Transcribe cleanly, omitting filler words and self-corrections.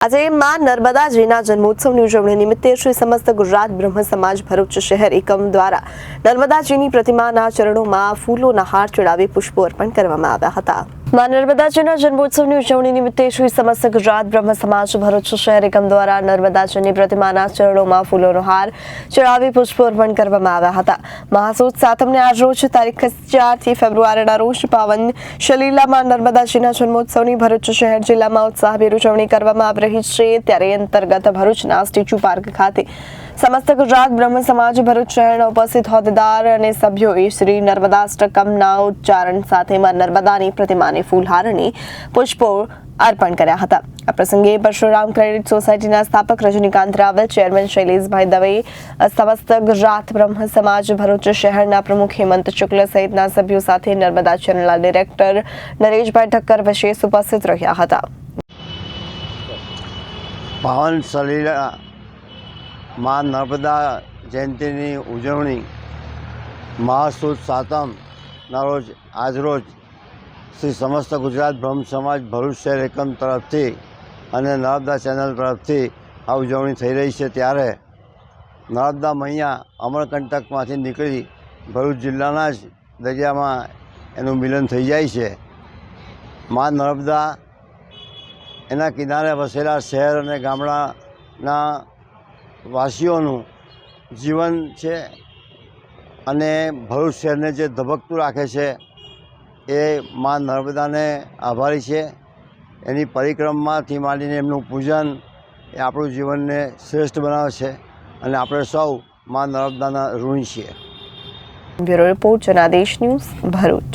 આજે માં નર્મદાજીના જન્મોત્સવની ઉજવણી નિમિત્તે શ્રી સમસ્ત ગુજરાત બ્રહ્મ સમાજ ભરૂચ શહેર એકમ દ્વારા નર્મદાજીની પ્રતિમાના ચરણોમાં ફૂલોના હાર ચડાવી પુષ્પો અર્પણ કરવામાં આવ્યા હતા। માં નર્મદાજીના જન્મોત્સવની ઉજવણી નિમિત્તે શ્રી સમસ્ત ગુજરાત બ્રહ્મ સમાજ ભરૂચ શહેર એકમ દ્વારા નર્મદાજીની પ્રતિમાના ચરણોમાં ફૂલોનો હાર ચડાવી પુષ્પો અર્પણ કરવામાં આવ્યા હતા। મહાસુદ સાતમને આજ રોજ તારીખ 4 ફેબ્રુઆરીના રોજ પાવન શલીલામાં નર્મદાજીના જન્મોત્સવની ભરૂચ શહેર જિલ્લામાં ઉત્સાહભેર ઉજવણી કરવામાં આવી રહી છે। ત્યારે અંતર્ગત ભરૂચના સ્ટેચ્યુ પાર્ક ખાતે સમસ્ત ગુજરાત બ્રહ્મ સમાજ ભરૂચ શહેરના ઉપસ્થિત હોદ્દેદાર અને સભ્યોએ શ્રી નર્મદાષ્ટકમના ઉચ્ચારણ સાથે માં નર્મદાની પ્રતિમાને ફૂલહાર અને પુષ્પો અર્પણ કર્યા હતા। આ પ્રસંગે પરશુરામ ક્રેડિટ સોસાયટીના સ્થાપક રજનીકાંત રાવલ, ચેરમેન શૈલેષભાઈ દવે, સમસ્ત ગુજરાત બ્રહ્મ સમાજ ભરૂચ શહેરના પ્રમુખ હેમંત શુક્લ સહિતના સભ્યો સાથે નર્મદા ચેનલના ડિરેક્ટર નરેશભાઈ ઠક્કર વિશેષ ઉપસ્થિત રહ્યા હતા। પાવન સલીલા માં નર્મદા જયંતિની ઉજવણી મહાસુદ સાતમના રોજ આજરોજ શ્રી સમસ્ત ગુજરાત બ્રહ્મ સમાજ ભરૂચ શહેર એકમ તરફથી અને નર્મદા ચેનલ તરફથી આ ઉજવણી થઈ રહી છે। ત્યારે નર્મદા મૈયા અમરકંટકમાંથી નીકળી ભરૂચ જિલ્લાના જ દરિયામાં એનું મિલન થઈ જાય છે। માં નર્મદા એના કિનારે વસેલા શહેર અને ગામડાના વાસીઓનું જીવન છે અને ભરૂચ શહેરને જે ધબકતું રાખે છે એ માં નર્મદાને આભારી છે। એની પરિક્રમાથી માંડીને એમનું પૂજન એ આપણું જીવનને શ્રેષ્ઠ બનાવે છે અને આપણે સૌ માં નર્મદાના ઋણી છીએ। Bureau report Janadesh news Bharuch.